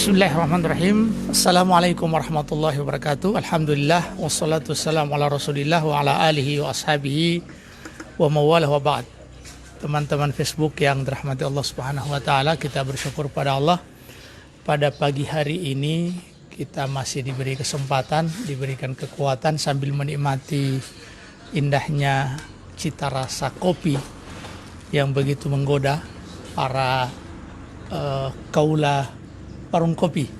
Bismillahirrahmanirrahim. Assalamualaikum warahmatullahi wabarakatuh. Alhamdulillah wassalatu wassalamu ala Rasulillah wa ala alihi wa ashabihi wa mawalah wa ba'd. Teman-teman Facebook yang dirahmati Allah Subhanahu wa taala, kita bersyukur pada Allah pada pagi hari ini kita masih diberi kesempatan, diberikan kekuatan sambil menikmati indahnya cita rasa kopi yang begitu menggoda para kaula warung kopi,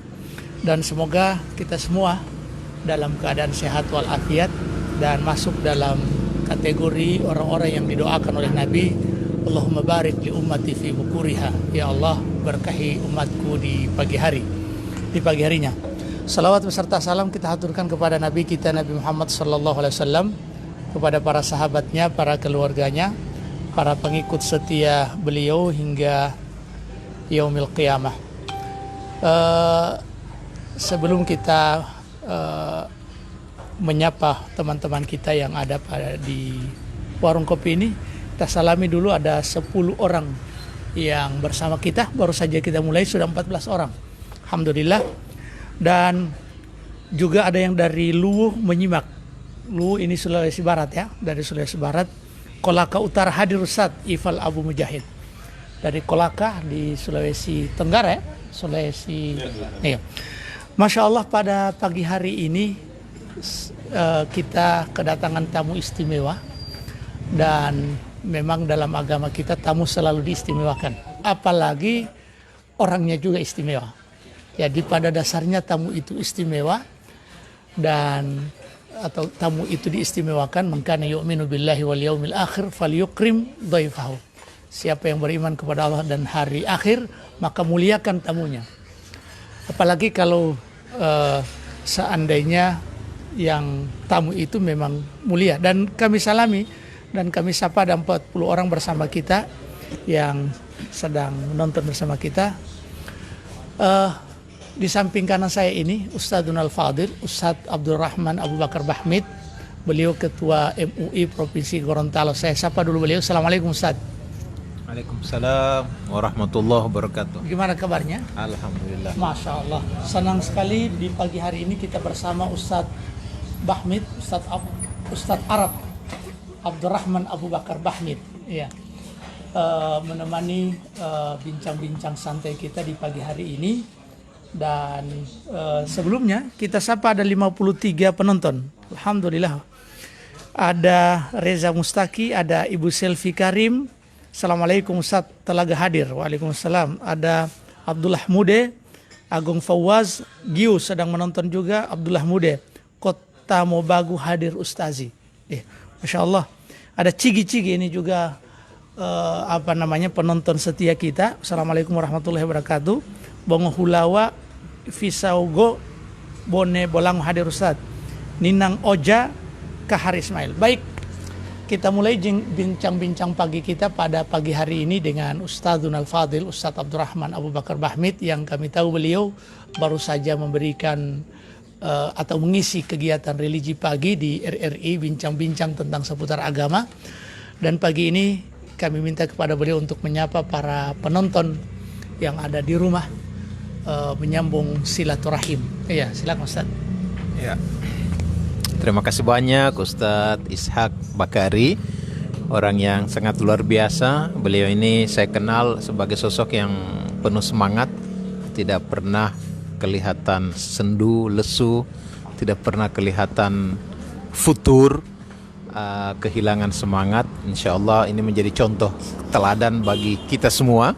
dan semoga kita semua dalam keadaan sehat walafiat dan masuk dalam kategori orang-orang yang didoakan oleh Nabi, Allahumma barik li ummati fi bukuriha, ya Allah berkahi umatku di pagi harinya. Salawat beserta salam kita haturkan kepada Nabi kita Nabi Muhammad sallallahu alaihi wasallam, kepada para sahabatnya, para keluarganya, para pengikut setia beliau hingga yaumil qiyamah. Sebelum kita menyapa teman-teman kita yang ada di warung kopi ini, kita salami dulu. Ada 10 orang yang bersama kita, baru saja kita mulai sudah 14 orang, alhamdulillah. Dan juga ada yang dari Luwu menyimak. Luwu ini Sulawesi Barat ya, dari Sulawesi Barat. Kolaka Utara hadir Ustaz Ifal Abu Mujahid dari Kolaka di Sulawesi Tenggara ya, Sulawesi. Iya. Masya Allah, pada pagi hari ini kita kedatangan tamu istimewa, dan memang dalam agama kita tamu selalu diistimewakan, apalagi orangnya juga istimewa. Jadi pada dasarnya tamu itu istimewa, dan atau tamu itu diistimewakan. Man kana yu'minu billahi wal yaumil akhir falyukrim dhaifahu. Siapa yang beriman kepada Allah dan hari akhir, maka muliakan tamunya. Apalagi kalau seandainya yang tamu itu memang mulia. Dan kami salami dan kami sapa ada 40 orang bersama kita yang sedang menonton bersama kita. Di samping kanan saya ini Ustadzun Al-Fadil, Ustadz Abdurrahman Abu Bakar Bahmid. Beliau Ketua MUI Provinsi Gorontalo. Saya sapa dulu beliau. Assalamualaikum Ustadz. Waalaikumsalam warahmatullahi wabarakatuh. Gimana kabarnya? Alhamdulillah. Masya Allah. Senang sekali di pagi hari ini kita bersama Ustadz Bahmid, Ustadz Arab Abdurrahman Abu Bakar Bahmid. Ya. Menemani bincang-bincang santai kita di pagi hari ini. Dan sebelumnya kita sapa ada 53 penonton. Alhamdulillah. Ada Reza Mustaki, ada Ibu Selvi Karim. Assalamualaikum Ustaz, Telaga hadir. Waalaikumsalam. Ada Abdullah Mude, Agung Fawaz, Giu sedang menonton juga. Abdullah Mude, Kota Mobagu hadir Ustazi. Masya Allah. Ada Cigi-Cigi ini juga penonton setia kita. Assalamualaikum warahmatullahi wabarakatuh. Bongo Hulawa, Visaugo, Bone Bolang hadir Ustaz. Ninang Oja, Kahar Ismail. Baik, kita mulai bincang-bincang pagi kita pada pagi hari ini dengan Ustadzun Al-Fadil, Ustadz Abdurrahman Abu Bakar Bahmid, yang kami tahu beliau baru saja memberikan atau mengisi kegiatan religi pagi di RRI, bincang-bincang tentang seputar agama. Dan pagi ini kami minta kepada beliau untuk menyapa para penonton yang ada di rumah, menyambung silaturahim. Iya, silakan Ustaz. Ya. Terima kasih banyak Ustadz Ishak Bakari, orang yang sangat luar biasa. Beliau ini saya kenal sebagai sosok yang penuh semangat, tidak pernah kelihatan sendu, lesu, tidak pernah kelihatan futur, kehilangan semangat. Insya Allah ini menjadi contoh teladan bagi kita semua,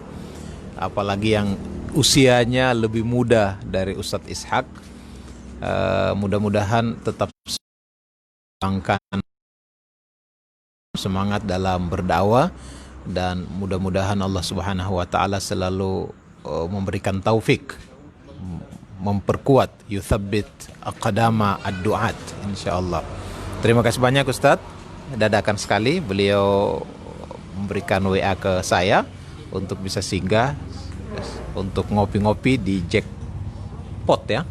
apalagi yang usianya lebih muda dari Ustadz Ishak. Mudah-mudahan tetap semangat dalam berdakwah, dan mudah-mudahan Allah Subhanahu wa taala selalu memberikan taufik, memperkuat, yuthabbit aqdama ad-du'at insyaallah. Terima kasih banyak Ustadz. Dadakan sekali beliau memberikan WA ke saya untuk bisa singgah untuk ngopi-ngopi di Jackpot ya.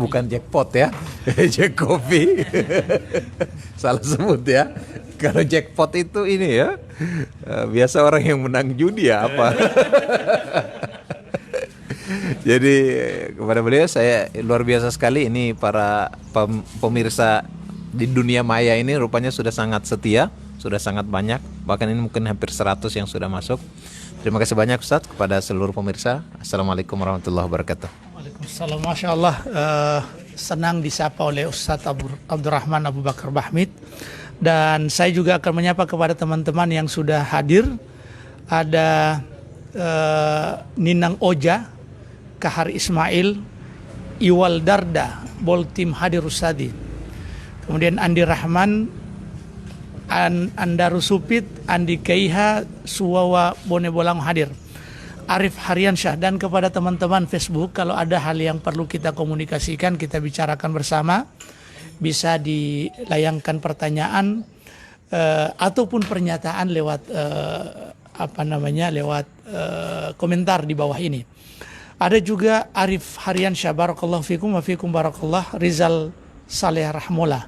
Bukan jackpot ya. Jack Coffee. Salah sebut ya. Kalau jackpot itu ini ya, biasa orang yang menang judi ya apa. Jadi kepada beliau saya luar biasa sekali, ini para pemirsa di dunia maya ini rupanya sudah sangat setia, sudah sangat banyak, bahkan ini mungkin hampir 100 yang sudah masuk. Terima kasih banyak Ustadz kepada seluruh pemirsa. Assalamualaikum warahmatullahi wabarakatuh. Waalaikumsalam. Masya Allah, senang disapa oleh Ustadz Abdurrahman Abu Bakar Bahmid. Dan saya juga akan menyapa kepada teman-teman yang sudah hadir. Ada Ninang Oja, Kahar Ismail, Iwal Darda, Boltim Hadir Usadi. Kemudian Andi Rahman, Andaru Supit, Andi Kaiha, Suwawa Bone Bolang hadir. Arif Haryansyah, dan kepada teman-teman Facebook, kalau ada hal yang perlu kita komunikasikan, kita bicarakan bersama, bisa dilayangkan pertanyaan ataupun pernyataan lewat lewat komentar di bawah ini. Ada juga Arif Haryansyah, barakallahu fikum wa fikum barakallah, Rizal Saleh Rahmola.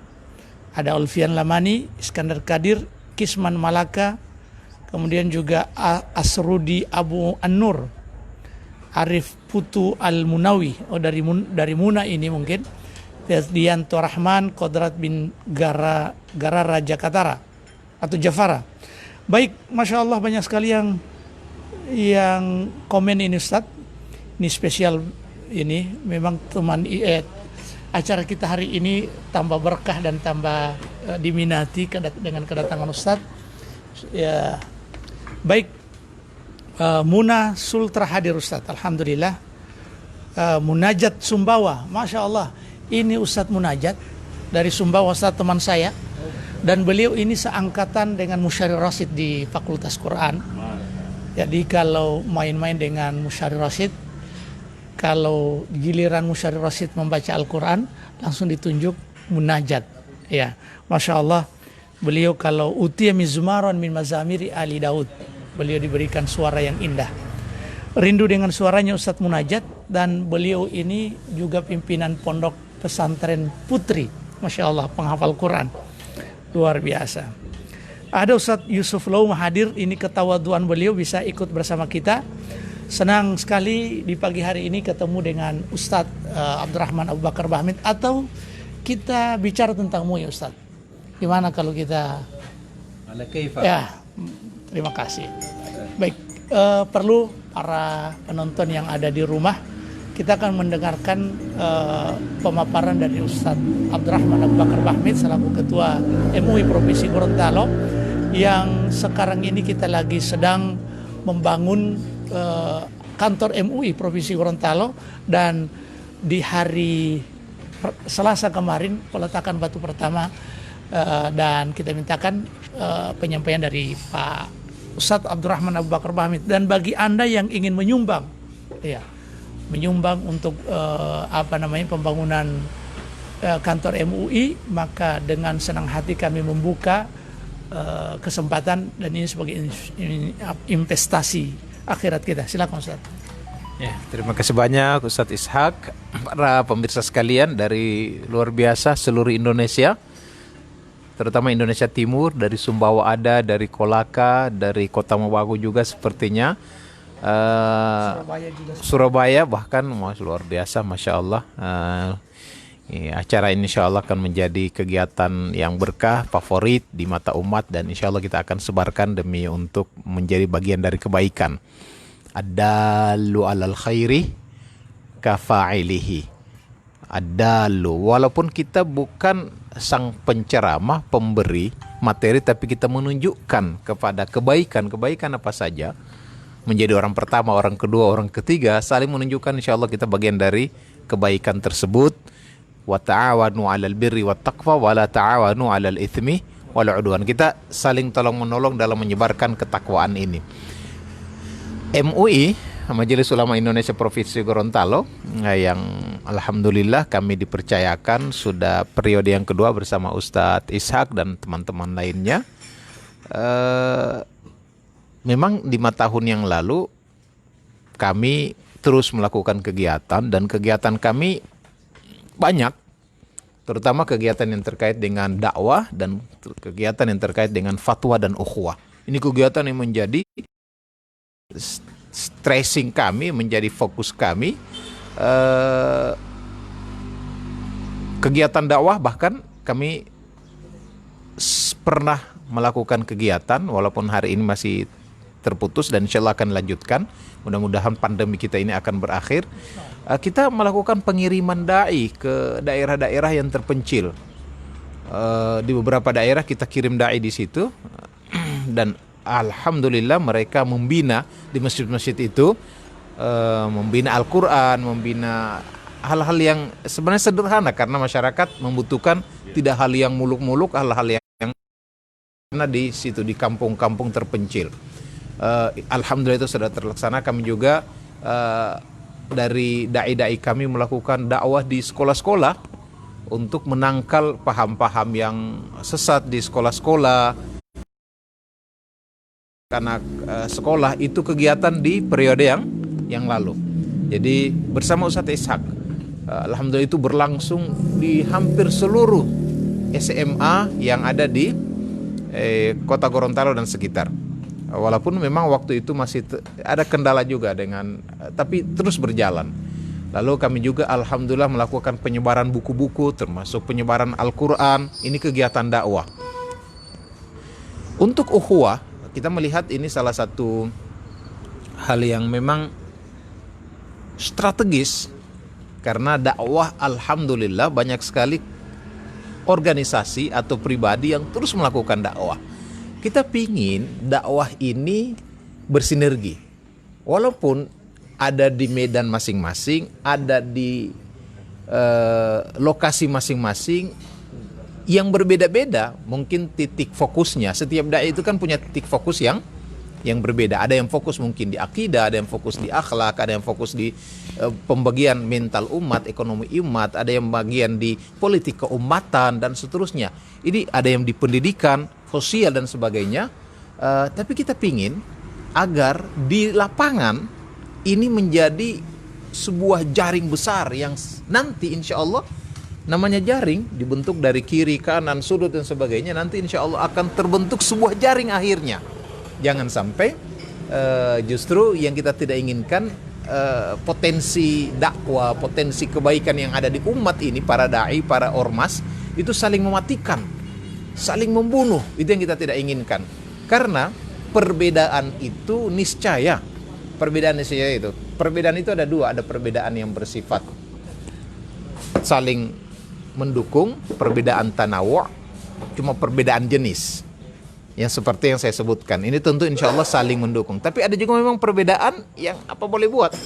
Ada Alfian Lamani, Iskandar Kadir, Kisman Malaka, kemudian juga Asrudi Abu An-Nur, Arif Putu Al-Munawi, dari Muna ini mungkin, Dianto Rahman, Kodrat bin Gara Raja Katara atau Jafara. Baik, Masya Allah banyak sekali yang komen ini Ustadz. Ini spesial, ini memang teman acara kita hari ini tambah berkah dan tambah diminati dengan kedatangan Ustadz. Ya, baik, Muna Sultra hadir Ustadz, alhamdulillah. Munajat Sumbawa, Masya Allah, ini Ustadz Munajat dari Sumbawa, Ustadz teman saya, dan beliau ini seangkatan dengan Musyari Rasid di Fakultas Quran. Jadi kalau main-main dengan Musyari Rasid, kalau giliran Musyari Rasid membaca Al-Quran, langsung ditunjuk munajat. Ya, Masya Allah, beliau kalau utiya mizmaron min mazamiri Ali Daud, beliau diberikan suara yang indah. Rindu dengan suaranya Ustadz Munajat, dan beliau ini juga pimpinan pondok pesantren Putri. Masya Allah, penghafal Quran. Luar biasa. Ada Ustadz Yusuf Laum hadir, ini ketawaduan beliau bisa ikut bersama kita. Senang sekali di pagi hari ini ketemu dengan Ustadz Abdurrahman Abu Bakar Bahmid, atau kita bicara tentang MUI Ustadz. Gimana kalau kita ya, terima kasih. Baik, perlu para penonton yang ada di rumah, kita akan mendengarkan pemaparan dari Ustadz Abdurrahman Abu Bakar Bahmid selaku Ketua MUI Provinsi Gorontalo, yang sekarang ini kita lagi sedang membangun kantor MUI Provinsi Gorontalo, dan di hari Selasa kemarin peletakan batu pertama, dan kita mintakan penyampaian dari Pak Ustadz Abdurrahman Abu Bakar Bahmid. Dan bagi Anda yang ingin menyumbang, ya, menyumbang untuk pembangunan kantor MUI, maka dengan senang hati kami membuka kesempatan, dan ini sebagai investasi akhirat kita. Silakan Ustaz. Ya, terima kasih banyak Ustadz Ishak, para pemirsa sekalian dari luar biasa seluruh Indonesia, terutama Indonesia Timur, dari Sumbawa ada, dari Kolaka, dari Kota Mabagu juga sepertinya, Surabaya bahkan, luar biasa, Masya Allah. Acara ini insya Allah akan menjadi kegiatan yang berkah, favorit di mata umat, dan insya Allah kita akan sebarkan demi untuk menjadi bagian dari kebaikan. Ad-dallu alal khairi kafa'ilihi. Ad-dallu, walaupun kita bukan sang penceramah, pemberi materi, tapi kita menunjukkan kepada kebaikan apa saja. Menjadi orang pertama, orang kedua, orang ketiga, saling menunjukkan insya Allah kita bagian dari kebaikan tersebut. Wa ta'awanu 'alal birri wat taqwa wa la ta'awanu 'alal itsmi wal 'udwan. Kita saling tolong menolong dalam menyebarkan ketakwaan ini. MUI, Majelis Ulama Indonesia Provinsi Gorontalo, yang alhamdulillah kami dipercayakan sudah periode yang kedua bersama Ustadz Ishak dan teman-teman lainnya. Memang 5 tahun yang lalu kami terus melakukan kegiatan, dan kegiatan kami banyak, terutama kegiatan yang terkait dengan dakwah dan kegiatan yang terkait dengan fatwa dan ukhuwah. Ini kegiatan yang menjadi stressing kami, menjadi fokus kami, kegiatan dakwah, bahkan kami pernah melakukan kegiatan walaupun hari ini masih terputus dan insya Allah akan dilanjutkan. Mudah-mudahan pandemi kita ini akan berakhir. Kita melakukan pengiriman dai ke daerah-daerah yang terpencil. Di beberapa daerah kita kirim dai di situ dan alhamdulillah mereka membina di masjid-masjid itu, membina Al-Quran, membina hal-hal yang sebenarnya sederhana karena masyarakat membutuhkan tidak hal yang muluk-muluk, hal-hal yang karena di situ di kampung-kampung terpencil. Alhamdulillah itu sudah terlaksana. Kami juga dari dai-dai kami melakukan dakwah di sekolah-sekolah untuk menangkal paham-paham yang sesat di sekolah-sekolah. Anak sekolah itu kegiatan di periode yang lalu. Jadi bersama Ustadz Ishak, alhamdulillah itu berlangsung di hampir seluruh SMA yang ada di kota Gorontalo dan sekitar. Walaupun memang waktu itu masih ada kendala juga dengan, tapi terus berjalan. Lalu kami juga alhamdulillah melakukan penyebaran buku-buku termasuk penyebaran Al-Quran. Ini kegiatan dakwah. Untuk ukhuwah, kita melihat ini salah satu hal yang memang strategis karena dakwah alhamdulillah banyak sekali organisasi atau pribadi yang terus melakukan dakwah. Kita pingin dakwah ini bersinergi. Walaupun ada di medan masing-masing, ada di lokasi masing-masing yang berbeda-beda, mungkin titik fokusnya. Setiap dai itu kan punya titik fokus yang berbeda. Ada yang fokus mungkin di akidah, ada yang fokus di akhlak, ada yang fokus di pembagian mental umat, ekonomi umat, ada yang bagian di politik keumatan dan seterusnya. Ini ada yang di pendidikan, sosial dan sebagainya. Tapi kita pingin agar di lapangan ini menjadi sebuah jaring besar yang nanti insya Allah namanya jaring dibentuk dari kiri, kanan, sudut dan sebagainya. Nanti insya Allah akan terbentuk sebuah jaring akhirnya. Jangan sampai justru yang kita tidak inginkan potensi dakwah, potensi kebaikan yang ada di umat ini, para dai, para ormas itu saling mematikan, saling membunuh. Itu yang kita tidak inginkan. Karena perbedaan itu niscaya. Perbedaan itu ada dua. Ada perbedaan yang bersifat saling mendukung, perbedaan tanawu', cuma perbedaan jenis. Yang seperti yang saya sebutkan. Ini tentu insya Allah saling mendukung. Tapi ada juga memang perbedaan yang apa boleh buat.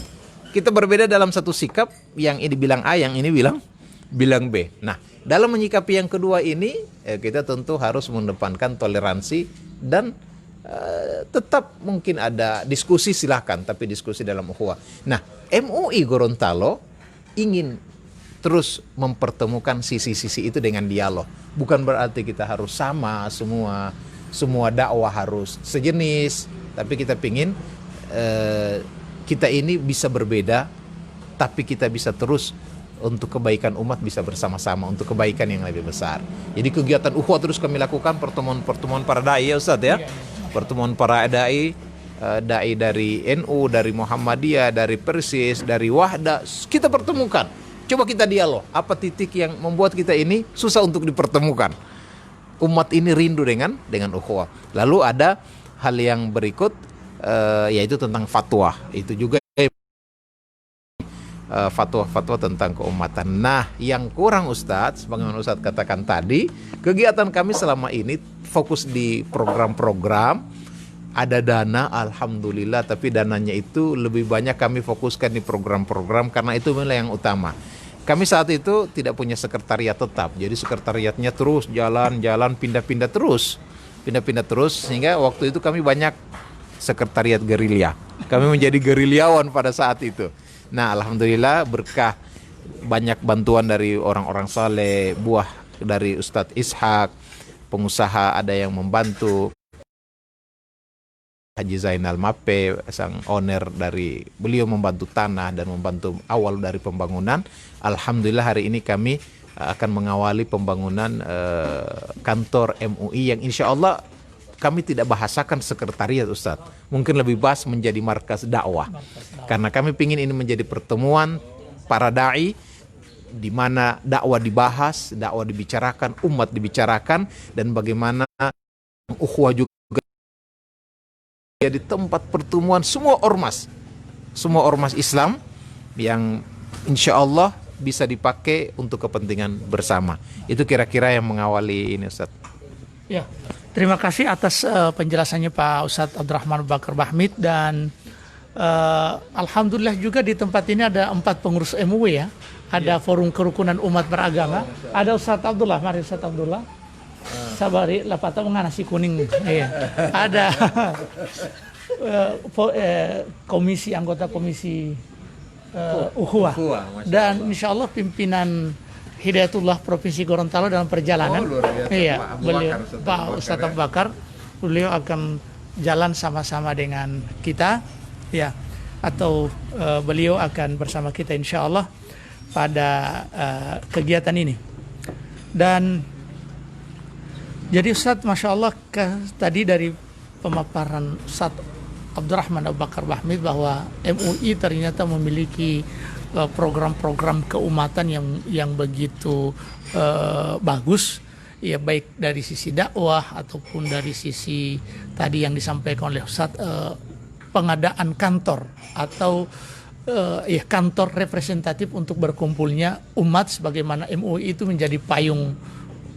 Kita berbeda dalam satu sikap, yang ini bilang A, yang ini bilang B. Nah, dalam menyikapi yang kedua ini, kita tentu harus mengedepankan toleransi dan tetap mungkin ada diskusi, silahkan, tapi diskusi dalam ukhuwah. Nah, MUI Gorontalo ingin terus mempertemukan sisi-sisi itu dengan dialog. Bukan berarti kita harus sama semua dakwah harus sejenis, tapi kita pingin kita ini bisa berbeda, tapi kita bisa terus untuk kebaikan umat bisa bersama-sama untuk kebaikan yang lebih besar. Jadi kegiatan ukhuwah terus kami lakukan, pertemuan para dai ya Ustaz ya. Pertemuan para dai dari NU, dari Muhammadiyah, dari Persis, dari Wahda, kita pertemukan. Coba kita dialog, apa titik yang membuat kita ini susah untuk dipertemukan. Umat ini rindu dengan ukhuwah. Lalu ada hal yang berikut, yaitu tentang fatwa. Itu juga fatwa-fatwa tentang keumatan. Nah, yang kurang Ustadz, sebagaimana Ustadz katakan tadi, kegiatan kami selama ini fokus di program-program, ada dana, alhamdulillah, tapi dananya itu lebih banyak kami fokuskan di program-program karena itu memang yang utama. Kami saat itu tidak punya sekretariat tetap, jadi sekretariatnya terus jalan-jalan, pindah-pindah terus, sehingga waktu itu kami banyak sekretariat gerilya. Kami menjadi gerilyawan pada saat itu. Nah, alhamdulillah berkah banyak bantuan dari orang-orang saleh, buah dari Ustadz Ishak, pengusaha ada yang membantu. Haji Zainal Mape, sang owner dari beliau membantu tanah dan membantu awal dari pembangunan. Alhamdulillah hari ini kami akan mengawali pembangunan kantor MUI yang insya Allah kami tidak bahasakan sekretariat Ustadz. Mungkin lebih bahas menjadi markas dakwah. Karena kami ingin ini menjadi pertemuan para dai, di mana dakwah dibahas, dakwah dibicarakan, umat dibicarakan, dan bagaimana ukhuwah juga jadi tempat pertemuan semua ormas Islam yang insya Allah bisa dipakai untuk kepentingan bersama. Itu kira-kira yang mengawali ini, Ustaz. Ya, terima kasih atas penjelasannya Pak Ustadz Abdurrahman Bakar Bahmid, dan alhamdulillah juga di tempat ini ada 4 pengurus MUI ya. Ada forum kerukunan umat beragama. Ada Ustadz Abdullah, mari Ustadz Abdullah. Sabari lapata nasi kuning. Iya. Ada anggota komisi ukhuwah. Dan insya Allah pimpinan Hidayatullah Provinsi Gorontalo dalam perjalanan. Iya, beliau Pak Ustadz Abu Bakar, beliau akan jalan sama-sama dengan kita, ya, atau beliau akan bersama kita insya Allah pada kegiatan ini. Dan jadi Ustadz, Masya Allah, tadi dari pemaparan Ustadz Abdurrahman Abu Bakar Bahmid bahwa MUI ternyata memiliki program-program keumatan yang begitu bagus, ya, baik dari sisi dakwah ataupun dari sisi tadi yang disampaikan oleh Ustadz, pengadaan kantor atau kantor representatif untuk berkumpulnya umat, sebagaimana MUI itu menjadi payung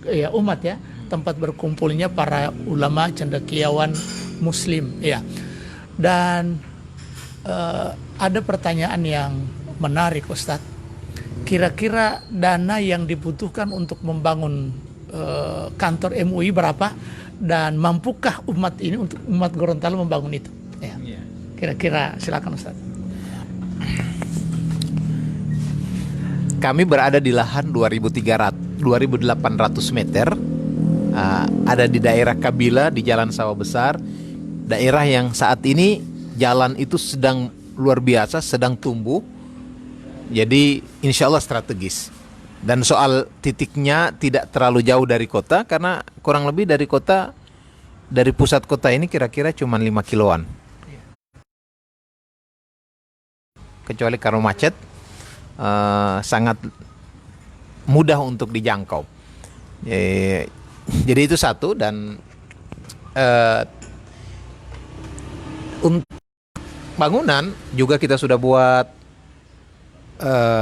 ya umat ya, tempat berkumpulnya para ulama cendekiawan muslim ya. Dan ada pertanyaan yang menarik Ustadz, kira-kira dana yang dibutuhkan untuk membangun kantor MUI berapa, dan mampukah umat ini, untuk umat Gorontalo membangun itu ya. Kira-kira silakan Ustadz. Kami berada di lahan 2.800 meter, ada di daerah Kabila, di Jalan Sawah Besar, daerah yang saat ini jalan itu sedang luar biasa, sedang tumbuh, jadi insya Allah strategis. Dan soal titiknya tidak terlalu jauh dari kota, karena kurang lebih dari kota, dari pusat kota ini kira-kira cuma 5 kiloan, kecuali kalau macet. Sangat mudah untuk dijangkau. Jadi itu satu. Dan untuk bangunan juga kita sudah buat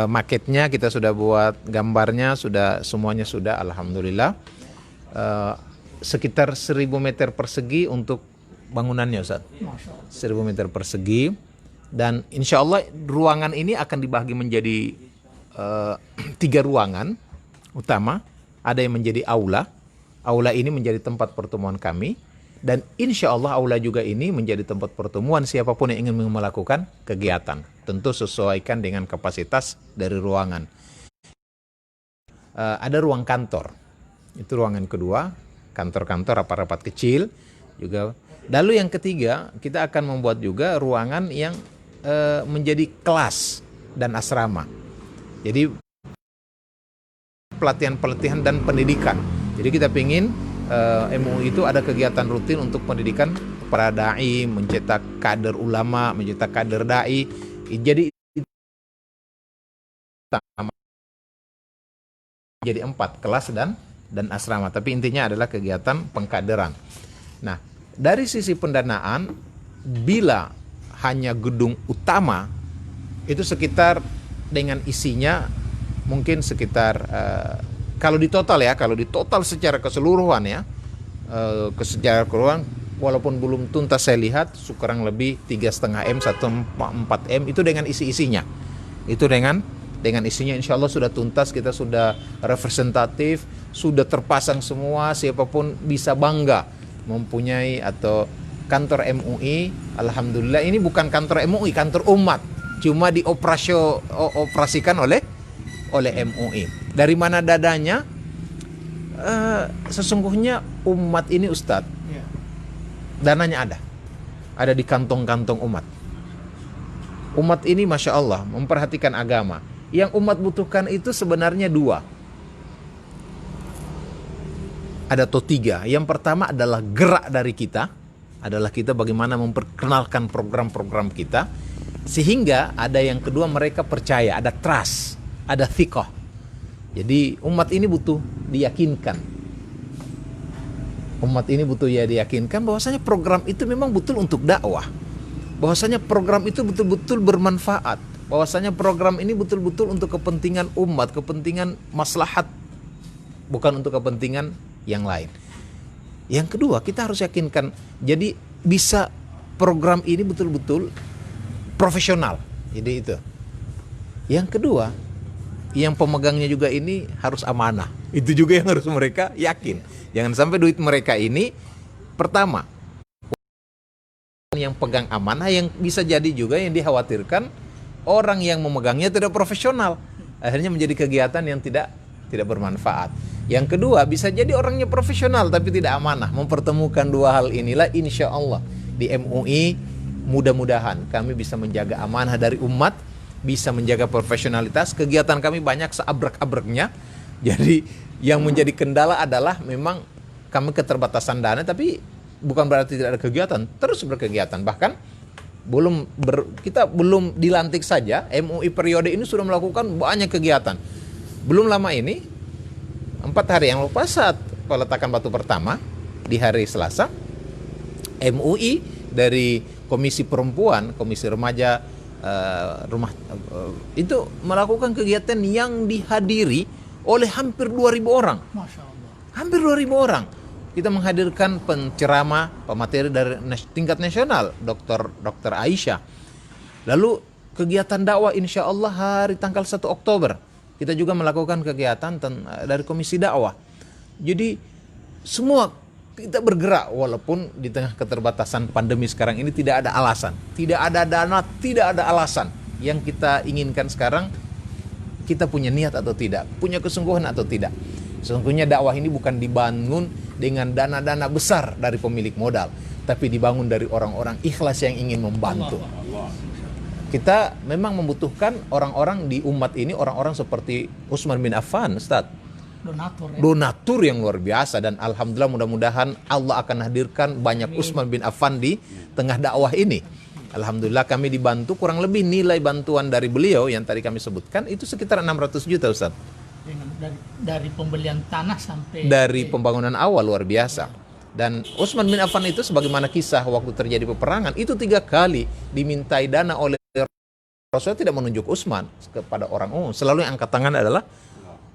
maketnya, kita sudah buat gambarnya, sudah semuanya sudah, alhamdulillah. Sekitar 1.000 meter persegi untuk bangunannya, Ustaz. 1.000 meter persegi. Dan insya Allah ruangan ini akan dibagi menjadi 3 ruangan utama. Ada yang menjadi aula. Aula ini menjadi tempat pertemuan kami. Dan insya Allah aula juga ini menjadi tempat pertemuan siapapun yang ingin melakukan kegiatan. Tentu sesuaikan dengan kapasitas dari ruangan. Ada ruang kantor. Itu ruangan kedua. Kantor-kantor, rapat-rapat kecil juga. Lalu yang ketiga, kita akan membuat juga ruangan yang menjadi kelas dan asrama. Jadi pelatihan-pelatihan dan pendidikan. Jadi kita ingin MUI itu ada kegiatan rutin untuk pendidikan para dai, mencetak kader ulama, mencetak kader dai. Jadi 4 kelas dan asrama. Tapi intinya adalah kegiatan pengkaderan. Nah, dari sisi pendanaan, bila hanya gedung utama itu sekitar dengan isinya mungkin sekitar kalau di total secara keseluruhan ya, secara keseluruhan walaupun belum tuntas saya lihat kurang lebih 3,5 M 1,4 M itu dengan isi-isinya. Itu dengan isinya insya Allah sudah tuntas, kita sudah representatif, sudah terpasang semua, siapapun bisa bangga mempunyai atau kantor MUI. Alhamdulillah ini bukan kantor MUI, kantor umat, cuma dioperasikan oleh MUI. Dari mana dadanya? Sesungguhnya umat ini Ustadz, dananya ada di kantong-kantong umat. Umat ini Masya Allah memperhatikan agama. Yang umat butuhkan itu sebenarnya 2 atau 3. Yang pertama adalah gerak dari kita, adalah kita bagaimana memperkenalkan program-program kita. Sehingga ada yang kedua, mereka percaya, ada trust, ada thiqah. Jadi umat ini butuh diyakinkan. Umat ini butuh diyakinkan bahwasanya program itu memang betul untuk dakwah. Bahwasanya program itu betul-betul bermanfaat. Bahwasanya program ini betul-betul untuk kepentingan umat, kepentingan maslahat, bukan untuk kepentingan yang lain. Yang kedua, kita harus yakinkan, jadi bisa program ini betul-betul profesional. Jadi itu. Yang kedua, yang pemegangnya juga ini harus amanah. Itu juga yang harus mereka yakin. Jangan sampai duit mereka ini, pertama, yang pegang amanah, yang bisa jadi juga yang dikhawatirkan orang yang memegangnya tidak profesional. Akhirnya menjadi kegiatan yang tidak bermanfaat. Yang kedua, bisa jadi orangnya profesional tapi tidak amanah. Mempertemukan dua hal inilah insya Allah di MUI, mudah-mudahan kami bisa menjaga amanah dari umat, bisa menjaga profesionalitas. Kegiatan kami banyak seabrek-abreknya. Jadi yang menjadi kendala adalah memang kami keterbatasan dana, tapi bukan berarti tidak ada kegiatan, terus berkegiatan. Bahkan kita belum dilantik saja, MUI periode ini sudah melakukan banyak kegiatan. Belum lama ini, 4 hari yang lepas saat peletakan batu pertama di hari Selasa, MUI dari Komisi Perempuan, Komisi Remaja, itu melakukan kegiatan yang dihadiri oleh hampir 2.000 orang. Masya Allah. Hampir 2.000 orang. Kita menghadirkan penceramah, pemateri dari tingkat nasional, Dr. Aisyah. Lalu kegiatan dakwah insya Allah hari tanggal 1 Oktober. Kita juga melakukan kegiatan dari Komisi Dakwah. Jadi semua kita bergerak walaupun di tengah keterbatasan pandemi sekarang ini tidak ada alasan. Tidak ada dana, tidak ada alasan. Yang kita inginkan sekarang, kita punya niat atau tidak, punya kesungguhan atau tidak. Sesungguhnya dakwah ini bukan dibangun dengan dana-dana besar dari pemilik modal, tapi dibangun dari orang-orang ikhlas yang ingin membantu. Kita memang membutuhkan orang-orang di umat ini, orang-orang seperti Utsman bin Affan, Ustaz. Donatur yang luar biasa, dan alhamdulillah mudah-mudahan Allah akan hadirkan banyak Utsman bin Affan di tengah dakwah ini. Alhamdulillah kami dibantu, kurang lebih nilai bantuan dari beliau yang tadi kami sebutkan itu sekitar 600 juta Ustaz. Dari pembelian tanah sampai dari pembangunan awal luar biasa. Dan Utsman bin Affan itu sebagaimana kisah waktu terjadi peperangan itu 3 kali dimintai dana oleh Rasulullah, tidak menunjuk Utsman kepada orang umum. Selalu yang angkat tangan adalah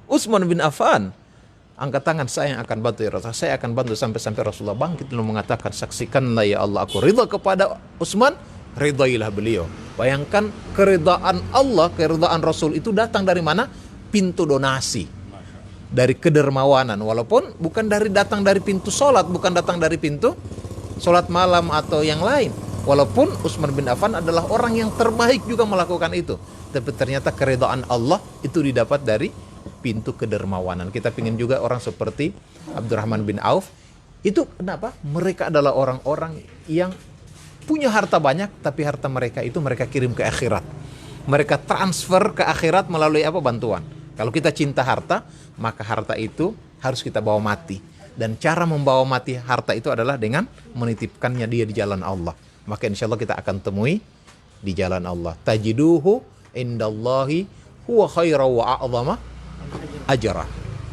Utsman bin Affan. Angkat tangan, saya yang akan bantu ya Rasulullah, saya akan bantu, sampai Rasulullah bangkit lalu mengatakan, saksikanlah ya Allah, aku ridha kepada Utsman, ridailah beliau. Bayangkan keridhaan Allah, keridhaan Rasul itu datang dari mana? Pintu donasi, dari kedermawanan. Walaupun bukan datang dari pintu sholat, bukan datang dari pintu sholat malam atau yang lain. Walaupun Utsman bin Affan adalah orang yang terbaik juga melakukan itu, tapi ternyata keridhaan Allah itu didapat dari pintu kedermawanan. Kita ingin juga orang seperti Abdurrahman bin Auf. Itu kenapa? Mereka adalah orang-orang yang punya harta banyak, tapi harta mereka itu mereka kirim ke akhirat. Mereka transfer ke akhirat melalui apa? Bantuan. Kalau kita cinta harta, maka harta itu harus kita bawa mati. Dan cara membawa mati harta itu adalah dengan menitipkannya dia di jalan Allah. Maka insya Allah kita akan temui di jalan Allah. Tajiduhu indallahi huwa khaira wa a'zama ajra.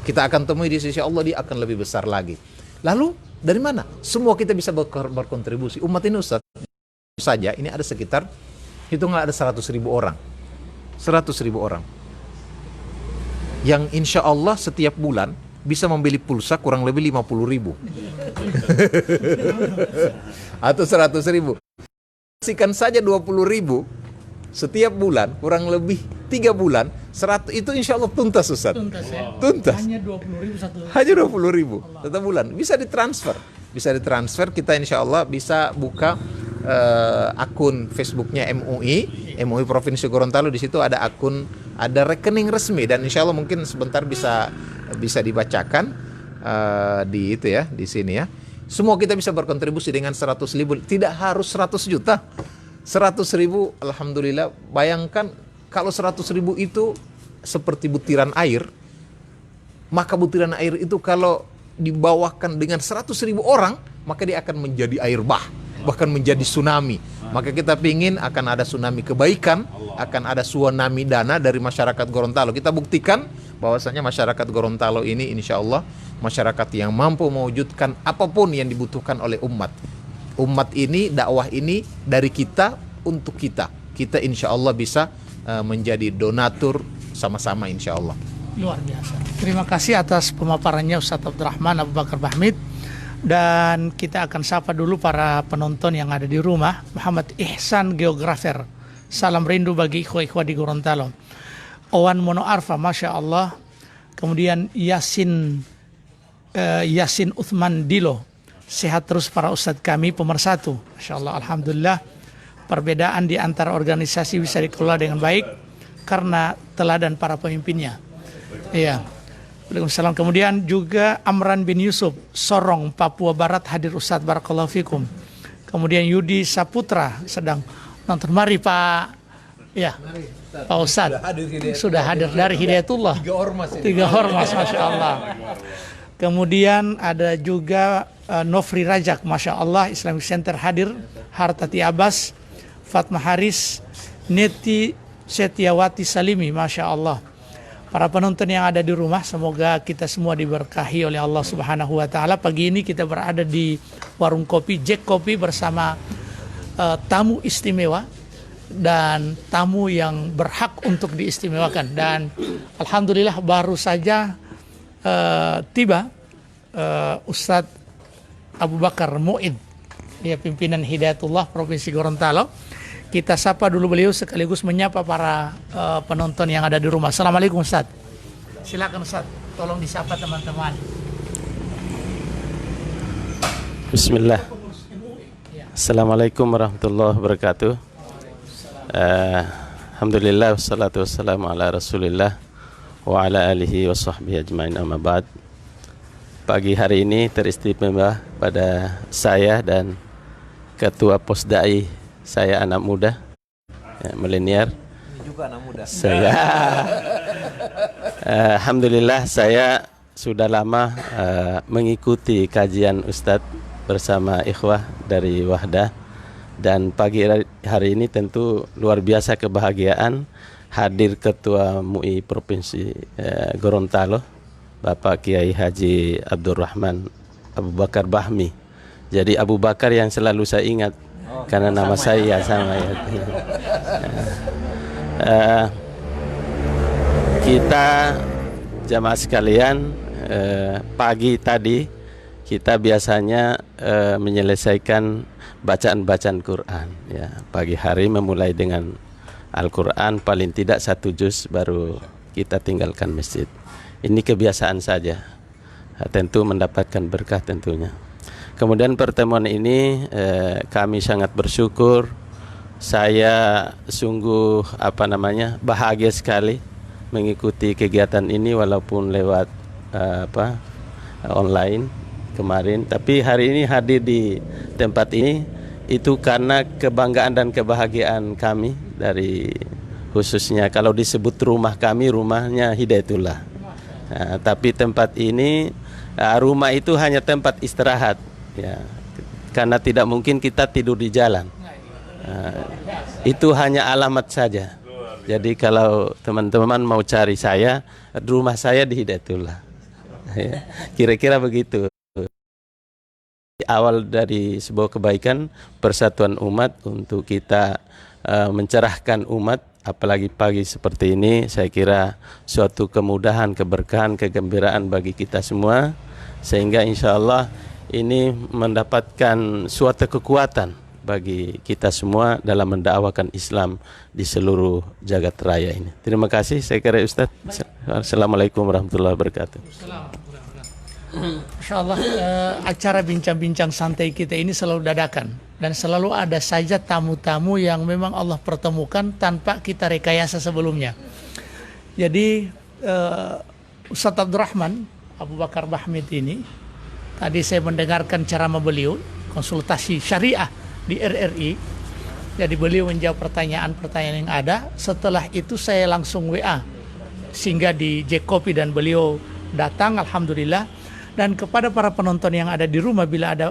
Kita akan temui di sisi Allah, dia akan lebih besar lagi. Lalu dari mana? Semua kita bisa berkontribusi. Umat ini Ustaz saja ini ada sekitar, hitunglah ada 100.000 orang. 100.000 orang. Yang insya Allah setiap bulan bisa membeli pulsa kurang lebih 50.000 atau 100.000. Kasihkan saja 20.000 setiap bulan, kurang lebih 3 bulan, 100 itu insya Allah tuntas Ustaz. tuntas ya. Tuntas. Hanya 20.000 satu. Hanya 20.000 satu bulan. Bisa ditransfer. Bisa ditransfer. Kita insya Allah bisa buka akun Facebooknya MUI Provinsi Gorontalo. Di situ ada akun, ada rekening resmi, dan insya Allah mungkin sebentar bisa dibacakan di itu ya, di sini ya. Semua kita bisa berkontribusi dengan 100.000, tidak harus 100 juta. 100.000, alhamdulillah. Bayangkan kalau 100.000 itu seperti butiran air, maka butiran air itu kalau dibawakan dengan 100.000 orang, maka dia akan menjadi air bah, bahkan menjadi tsunami. Maka kita pingin akan ada tsunami kebaikan, akan ada tsunami dana dari masyarakat Gorontalo. Kita buktikan bahwasanya masyarakat Gorontalo ini insya Allah masyarakat yang mampu mewujudkan apapun yang dibutuhkan oleh umat. Umat ini, dakwah ini dari kita untuk kita. Kita insya Allah bisa menjadi donatur sama-sama insya Allah. Luar biasa. Terima kasih atas pemaparannya Ustadz Abdurrahman Abu Bakar Bahmid. Dan kita akan sapa dulu para penonton yang ada di rumah. Muhammad Ihsan Geografer, salam rindu bagi ikhwah-ikhwah di Gorontalo. Owan Mono Arfa, Masya Allah. Kemudian Yasin Uthman Dilo, sehat terus para ustadz kami pemersatu. Masya Allah, Alhamdulillah. Perbedaan di antara organisasi bisa dikelola dengan baik karena teladan para pemimpinnya. Iya. Waalaikumsalam. Kemudian juga Amran bin Yusuf, Sorong, Papua Barat, hadir Ustadz, barakallahu fikum. Kemudian Yudi Saputra sedang nonton. Mari Pak, ya Pak Ustadz sudah hadir dari Hidayatullah. Tiga ormas, Masya Allah. Kemudian ada juga Nofri Rajak, Masya Allah, Islamic Center hadir. Hartati Abbas, Fatma Haris, Neti Setiawati Salimi, Masya Allah. Para penonton yang ada di rumah, semoga kita semua diberkahi oleh Allah Subhanahu wa Ta'ala. Pagi ini kita berada di warung kopi Jack Kopi bersama tamu istimewa dan tamu yang berhak untuk diistimewakan. Dan alhamdulillah baru saja tiba Ustadz Abu Bakar Mu'id, ya, pimpinan Hidayatullah Provinsi Gorontalo. Kita sapa dulu beliau sekaligus menyapa para penonton yang ada di rumah. Assalamualaikum Ustaz. Silakan Ustaz, tolong disapa teman-teman. Bismillah. Assalamualaikum warahmatullahi wabarakatuh. Alhamdulillah wassalatu wassalamu ala Rasulillah wa ala alihi wa sahbihi ajmain, amma ba'd. Pagi hari ini teristimewa pada saya dan Ketua Posdai. Saya anak muda, ya, milenial. Juga anak muda. Saya, alhamdulillah saya sudah lama mengikuti kajian Ustadz bersama ikhwah dari Wahdah. Dan pagi hari ini tentu luar biasa kebahagiaan hadir Ketua MUI Provinsi Gorontalo, Bapak Kiai Haji Abdurrahman Abu Bakar Bahmi. Jadi Abu Bakar yang selalu saya ingat. Karena nama saya sama ya. Kita jamaah sekalian, pagi tadi kita biasanya menyelesaikan bacaan-bacaan Quran. Ya, pagi hari memulai dengan Al-Quran, paling tidak 1 juz baru kita tinggalkan masjid. Ini kebiasaan saja. Tentu mendapatkan berkah tentunya. Kemudian pertemuan ini kami sangat bersyukur. Saya sungguh bahagia sekali mengikuti kegiatan ini walaupun lewat online kemarin. Tapi hari ini hadir di tempat ini itu karena kebanggaan dan kebahagiaan kami dari khususnya kalau disebut rumah kami, rumahnya Hidayatullah. Tapi tempat ini rumah itu hanya tempat istirahat. Ya, karena tidak mungkin kita tidur di jalan. Itu hanya alamat saja. Jadi kalau teman-teman mau cari saya, rumah saya di Hidayatullah. Ya, kira-kira begitu. Awal dari sebuah kebaikan persatuan umat untuk kita mencerahkan umat, apalagi pagi seperti ini, saya kira suatu kemudahan, keberkahan, kegembiraan bagi kita semua, sehingga insya Allah ini mendapatkan suatu kekuatan bagi kita semua dalam mendakwakan Islam di seluruh jagat raya ini. Terima kasih, saya kira Ustaz. Assalamualaikum warahmatullahi wabarakatuh. Insya Allah acara bincang-bincang santai kita ini selalu dadakan dan selalu ada saja tamu-tamu yang memang Allah pertemukan tanpa kita rekayasa sebelumnya. Jadi Ustadz Abdurrahman Abu Bakar Bahmid ini, tadi saya mendengarkan ceramah beliau konsultasi syariah di RRI. Jadi beliau menjawab pertanyaan-pertanyaan yang ada. Setelah itu saya langsung WA singgah di Jack Kopi dan beliau datang, alhamdulillah. Dan kepada para penonton yang ada di rumah, bila ada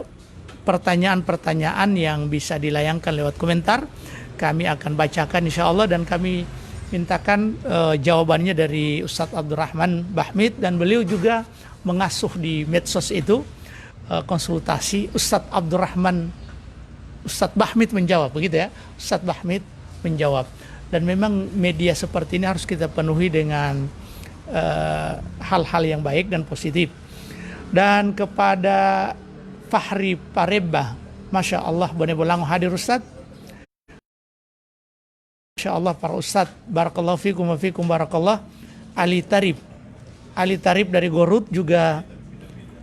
pertanyaan-pertanyaan yang bisa dilayangkan lewat komentar. Kami akan bacakan insya Allah, dan kami mintakan jawabannya dari Ustadz Abdurrahman Bahmid, dan beliau juga mengasuh di medsos itu konsultasi Ustadz Abdurrahman, Ustadz Bahmid menjawab, begitu ya, Ustadz Bahmid menjawab. Dan memang media seperti ini harus kita penuhi dengan hal-hal yang baik dan positif. Dan kepada Fahri Pareba, Masya Allah, Bone Bolango hadir Ustadz. Masya Allah para Ustadz, Barakallahu fikum wa fikum barakallah. Ali Tarib dari Gorut juga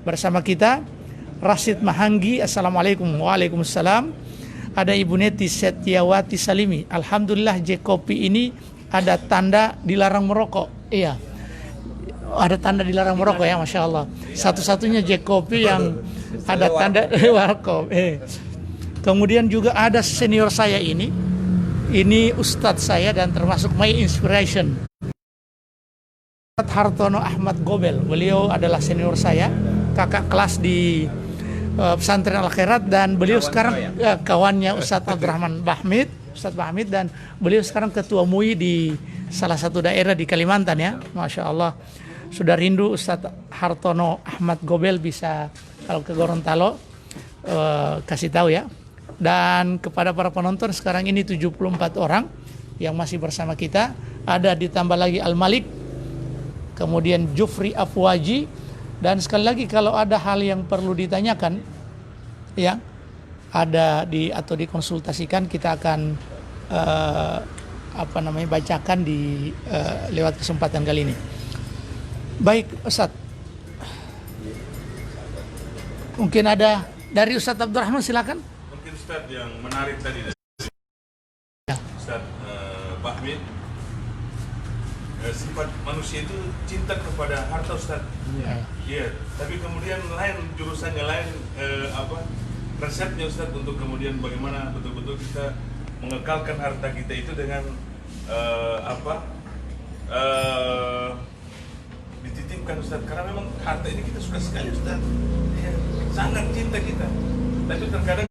bersama kita. Rashid Mahanggi, Assalamualaikum. Waalaikumsalam. Ada Ibu Neti Setiawati Salimi. Alhamdulillah J-Kopi ini ada tanda dilarang merokok. Iya, ada tanda dilarang merokok ya, Masya Allah. Satu-satunya J-Kopi yang ada tanda warkop. Kemudian juga ada senior saya ini Ustadz saya dan termasuk my inspiration, Ustadz Hartono Ahmad Gobel. Beliau adalah senior saya, kakak kelas di pesantren Al-Khairat, dan beliau sekarang kawannya Ustadz Abdurrahman Bahmid, Ustadz Bahmid, dan beliau sekarang ketua MUI di salah satu daerah di Kalimantan ya, Masya Allah. Sudah rindu Ustadz Hartono Ahmad Gobel, bisa kalau ke Gorontalo kasih tahu ya. Dan kepada para penonton sekarang ini 74 orang yang masih bersama kita. Ada ditambah lagi Al-Malik, kemudian Jufri Afwaji. Dan sekali lagi kalau ada hal yang perlu ditanyakan ya, ada atau dikonsultasikan, kita akan bacakan di lewat kesempatan kali ini. Baik Ustadz, mungkin ada dari Ustadz Abdurrahman, silakan. Mungkin Ustadz yang menarik tadi dari Ustadz Bahmid, sifat manusia itu cinta kepada harta Ustadz. Iya. Tapi kemudian lain jurusannya lain, resepnya Ustadz untuk kemudian bagaimana betul-betul kita mengekalkan harta kita itu dengan dititipkan Ustadz, karena memang harta ini kita suka sekali Ustadz, ya, sangat cinta kita. Tapi terkadang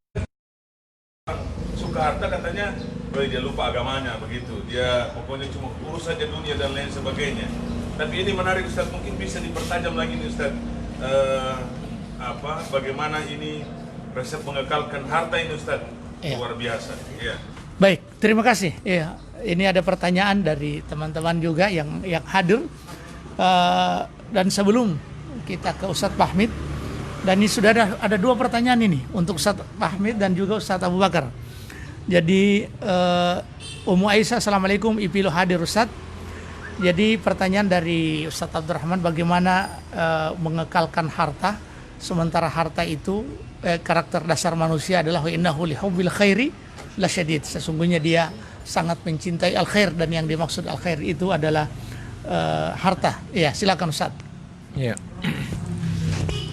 suka harta katanya, dia lupa agamanya begitu, dia pokoknya cuma urus saja dunia dan lain sebagainya. Tapi ini menarik Ustadz, mungkin bisa dipertajam lagi nih Ustadz, bagaimana ini resep mengekalkan harta ini Ustadz, luar biasa. Ya. Baik, terima kasih. Ya, ini ada pertanyaan dari teman-teman juga yang hadir. Dan sebelum kita ke Ustadz Bahmid, dan ini sudah ada dua pertanyaan ini untuk Ustadz Bahmid dan juga Ustadz Abu Bakar. Jadi Ummu Aisyah, Assalamualaikum, Ipilo hadir Ustadz. Jadi pertanyaan dari Ustadz Abdurrahman, bagaimana mengekalkan harta, sementara harta itu karakter dasar manusia adalah wa innahu lihubbil khairi lasyadid. Sesungguhnya dia sangat mencintai al-khair, dan yang dimaksud al-khair itu adalah harta. Ya, silakan Ustaz. Ya.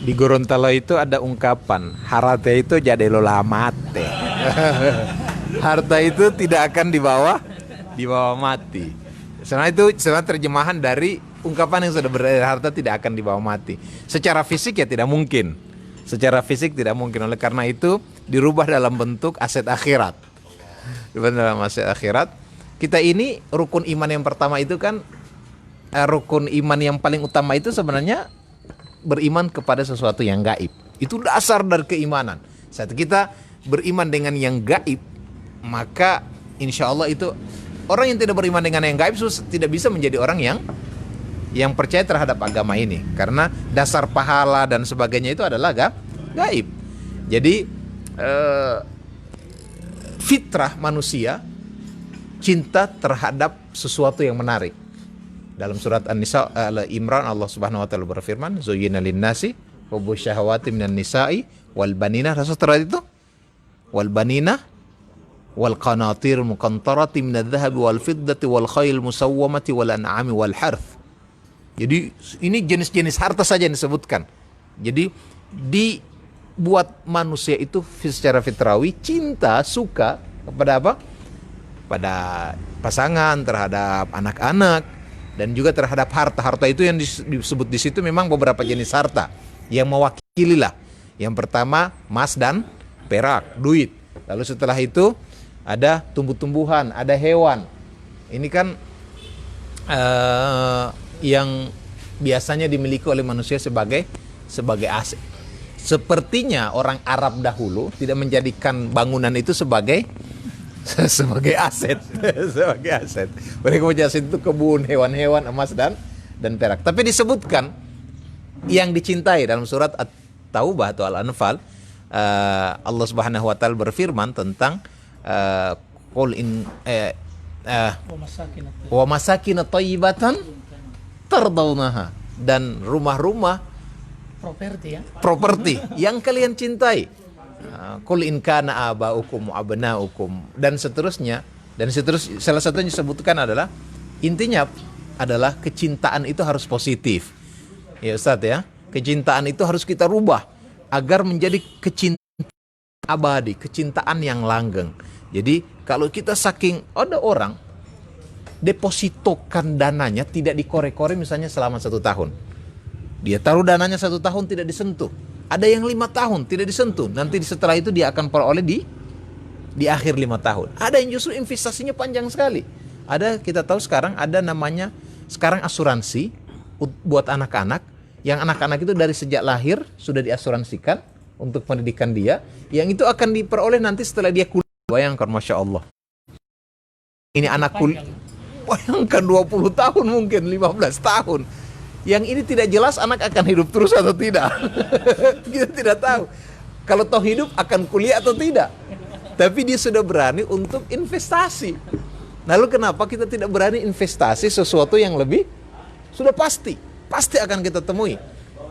Di Gorontalo itu ada ungkapan, harta itu jadi lola mate. Harta itu tidak akan dibawa mati. Sebenarnya terjemahan dari ungkapan yang sudah beredar, harta tidak akan dibawa mati. Secara fisik ya tidak mungkin. Secara fisik tidak mungkin. Oleh karena itu dirubah dalam bentuk aset akhirat. Dalam aset akhirat. Kita ini rukun iman yang pertama itu kan, rukun iman yang paling utama itu sebenarnya beriman kepada sesuatu yang gaib. Itu dasar dari keimanan. Saat kita beriman dengan yang gaib, maka insya Allah itu orang yang tidak beriman dengan yang gaib tidak bisa menjadi orang yang percaya terhadap agama ini. Karena dasar pahala dan sebagainya itu adalah gaib. Jadi fitrah manusia cinta terhadap sesuatu yang menarik. Dalam surat An-Nisa Al-Imran, Allah Subhanahu wa taala berfirman, "Zuyyina lin-nasi hubbu syahawati minan nisa'i wal banina." Setelah itu wal banina wal qanatir muqantarati minadh dhahabi wal fiddati wal khayl musawwamati wal an'ami wal harth. Jadi ini jenis-jenis harta saja yang disebutkan. Jadi dibuat manusia itu secara fitrawi cinta, suka kepada apa? Pada pasangan, terhadap anak-anak, dan juga terhadap harta. Harta itu yang disebut di situ memang beberapa jenis harta yang mewakili lah. Yang pertama emas dan perak, duit. Lalu setelah itu ada tumbuh-tumbuhan, ada hewan. Ini kan yang biasanya dimiliki oleh manusia sebagai aset. Sepertinya orang Arab dahulu tidak menjadikan bangunan itu sebagai aset, sebagai aset. Mereka punya aset itu kebun, hewan-hewan, emas dan perak. Tapi disebutkan yang dicintai dalam surat At-Taubah atau Al-Anfal, Allah Subhanahu wa taala berfirman tentang wa masakin thayyibatan tardawnaha, dan rumah-rumah properti yang kalian cintai. Qul in kana abaukum wa abnaukum, dan seterusnya. Salah satunya disebutkan adalah, intinya adalah kecintaan itu harus positif. Ya Ustaz ya, kecintaan itu harus kita rubah agar menjadi kecintaan abadi, kecintaan yang langgeng. Jadi kalau kita saking, ada orang depositokan dananya tidak dikorek-korek misalnya selama 1 tahun. Dia taruh dananya 1 tahun tidak disentuh. Ada yang 5 tahun tidak disentuh. Nanti setelah itu dia akan peroleh di akhir 5 tahun. Ada yang justru investasinya panjang sekali. Ada, kita tahu sekarang ada namanya sekarang asuransi buat anak-anak. Yang anak-anak itu dari sejak lahir sudah diasuransikan untuk pendidikan dia. Yang itu akan diperoleh nanti setelah dia kuliah. Bayangkan, Masya Allah. Ini anak kuliah. Bayangkan 20 tahun mungkin, 15 tahun. Yang ini tidak jelas anak akan hidup terus atau tidak. Kita tidak tahu. Kalau tahu hidup akan kuliah atau tidak. Tapi dia sudah berani untuk investasi. Lalu kenapa kita tidak berani investasi sesuatu yang lebih sudah pasti akan kita temui.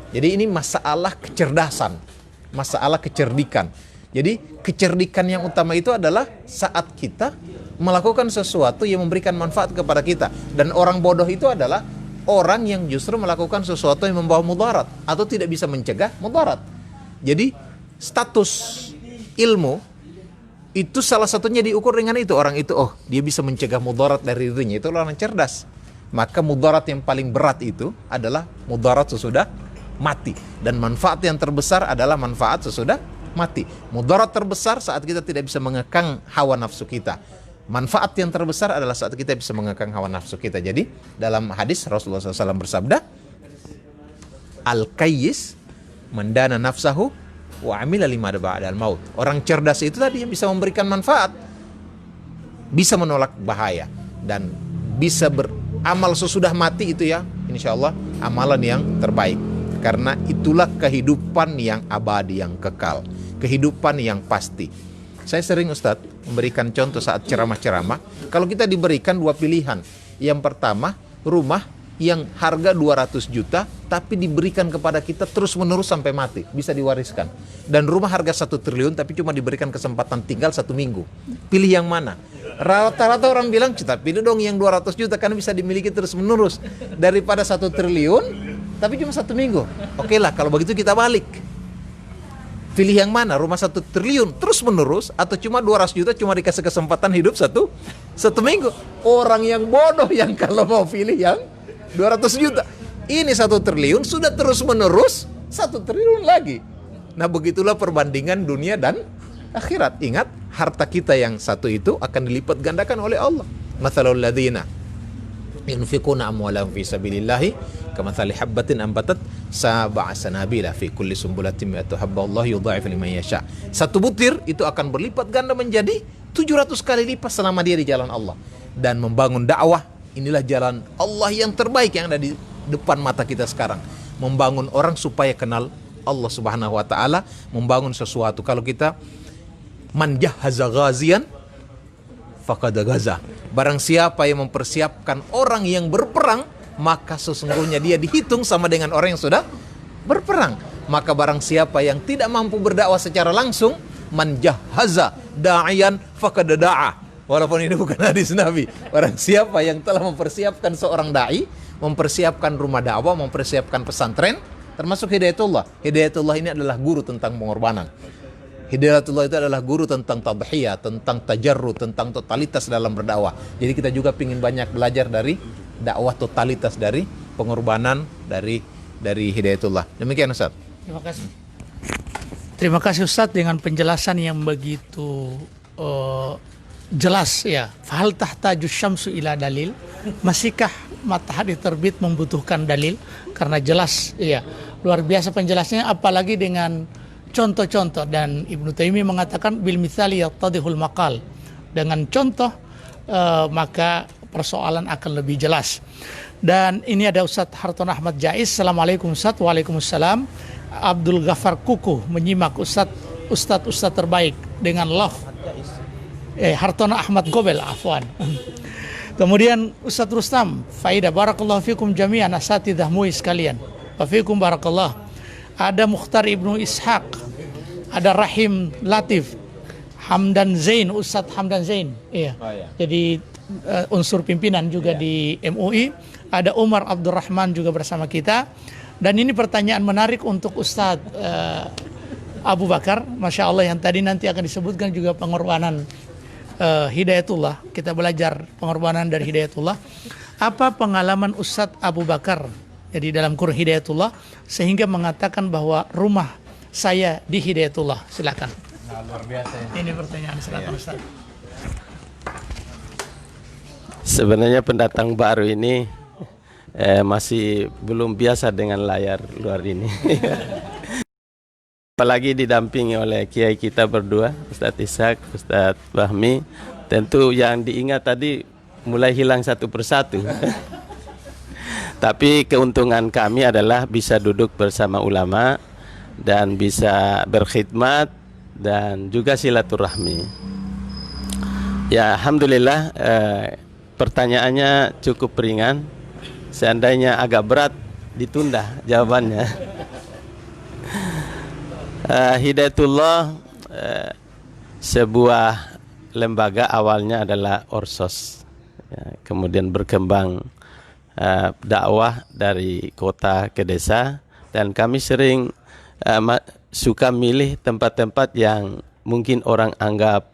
Jadi ini masalah kecerdasan, masalah kecerdikan. Jadi kecerdikan yang utama itu adalah saat kita melakukan sesuatu yang memberikan manfaat kepada kita. Dan orang bodoh itu adalah orang yang justru melakukan sesuatu yang membawa mudarat atau tidak bisa mencegah mudarat. Jadi status ilmu itu salah satunya diukur dengan itu. Orang itu, oh, dia bisa mencegah mudarat dari dirinya, itu orang cerdas. Maka mudarat yang paling berat itu adalah mudarat sesudah mati. Dan manfaat yang terbesar adalah manfaat sesudah mati. Mudarat terbesar saat kita tidak bisa mengekang hawa nafsu kita. Manfaat yang terbesar adalah saat kita bisa mengekang hawa nafsu kita. Jadi dalam hadis Rasulullah SAW bersabda, Al-Qayyis mendana nafsahu wa amila lima ba'dal maut. Orang cerdas itu tadi yang bisa memberikan manfaat, bisa menolak bahaya, dan bisa beramal sesudah mati. Itu ya, insya Allah amalan yang terbaik. Karena itulah kehidupan yang abadi, yang kekal, kehidupan yang pasti. Saya sering, Ustadz, memberikan contoh saat ceramah-ceramah. Kalau kita diberikan 2 pilihan. Yang pertama, rumah yang harga 200 juta tapi diberikan kepada kita terus-menerus sampai mati, bisa diwariskan. Dan rumah harga 1 triliun tapi cuma diberikan kesempatan tinggal 1 minggu. Pilih yang mana? Rata-rata orang bilang, kita pilih dong yang 200 juta karena bisa dimiliki terus-menerus daripada 1 triliun tapi cuma 1 minggu. Oke lah, kalau begitu kita balik. Pilih yang mana? Rumah 1 triliun terus menerus atau cuma 200 juta cuma dikasih kesempatan hidup satu minggu? Orang yang bodoh yang kalau mau pilih yang 200 juta. Ini 1 triliun sudah terus menerus 1 triliun lagi. Nah, begitulah perbandingan dunia dan akhirat. Ingat, harta kita yang satu itu akan dilipat gandakan oleh Allah. Mathalul ladzina yunfiquna amwalahum fi sabilillahi kamathali habbatin ambatat sab'a sanabila fi kulli sumbulatin mi'atu habba Allah yudha'ifu liman yasha. 1 butir itu akan berlipat ganda menjadi 700 kali lipat selama dia di jalan Allah. Dan membangun dakwah, inilah jalan Allah yang terbaik yang ada di depan mata kita sekarang. Membangun orang supaya kenal Allah Subhanahu wa taala, membangun sesuatu. Kalau kita man jahaza ghazian faqad gaza. Barang siapa yang mempersiapkan orang yang berperang, maka sesungguhnya dia dihitung sama dengan orang yang sudah berperang. Maka barang siapa yang tidak mampu berdakwah secara langsung, man jahaza da'iyan faqad da'a. Walaupun ini bukan hadis Nabi. Barang siapa yang telah mempersiapkan seorang dai, mempersiapkan rumah dakwah, mempersiapkan pesantren, termasuk Hidayatullah. Hidayatullah ini adalah guru tentang pengorbanan. Hidayatullah itu adalah guru tentang tadhiyah, tentang tajarrud, tentang totalitas dalam berdakwah. Jadi kita juga ingin banyak belajar dari dakwah totalitas, dari pengorbanan dari Hidayatullah. Demikian, Ustaz. Terima kasih. Terima kasih Ustadz dengan penjelasan yang begitu jelas ya. Fahal tahtaju syamsu ila dalil? Masihkah matahari terbit membutuhkan dalil? Karena jelas ya. Luar biasa penjelasannya, apalagi dengan contoh-contoh, dan Ibnu Taimiyah mengatakan bil mithali yattadihul maqal. Dengan contoh maka persoalan akan lebih jelas. Dan ini ada Ustadz Hartono Ahmad Jais. Assalamualaikum Ustadz. Waalaikumsalam. Abdul Ghaffar Kuku menyimak Ustadz terbaik dengan love. Hartono Ahmad Gobel, afwan. Kemudian Ustadz Rustam Faidah, barakallahu fikum jami'an asatidzah MUI sekalian. Wa fikum barakallah. Ada Mukhtar Ibnu Ishaq, ada Rahim Latif, Hamdan Zain, Ustadz Hamdan Zain. Iya. Jadi unsur pimpinan juga di MUI. Ada Umar Abdurrahman juga bersama kita. Dan ini pertanyaan menarik untuk Ustadz Abu Bakar, Masya Allah, yang tadi nanti akan disebutkan juga pengorbanan Hidayatullah. Kita belajar pengorbanan dari Hidayatullah. Apa pengalaman Ustadz Abu Bakar jadi dalam kurun Hidayatullah sehingga mengatakan bahwa rumah saya di Hidayatullah? Silakan. Nah, luar biasa ya. Ini pertanyaan, silakan Ustadz. Sebenarnya pendatang baru ini masih belum biasa dengan layar luar ini. Apalagi didampingi oleh kiai kita berdua, Ustadz Ishaq, Ustadz Fahmi. Tentu yang diingat tadi mulai hilang satu persatu. Tapi keuntungan kami adalah bisa duduk bersama ulama dan bisa berkhidmat dan juga silaturahmi. Ya, alhamdulillah pertanyaannya cukup ringan. Seandainya agak berat ditunda jawabannya. Hidayatullah sebuah lembaga awalnya adalah Orsos, ya, kemudian berkembang dakwah dari kota ke desa, dan kami sering suka milih tempat-tempat yang mungkin orang anggap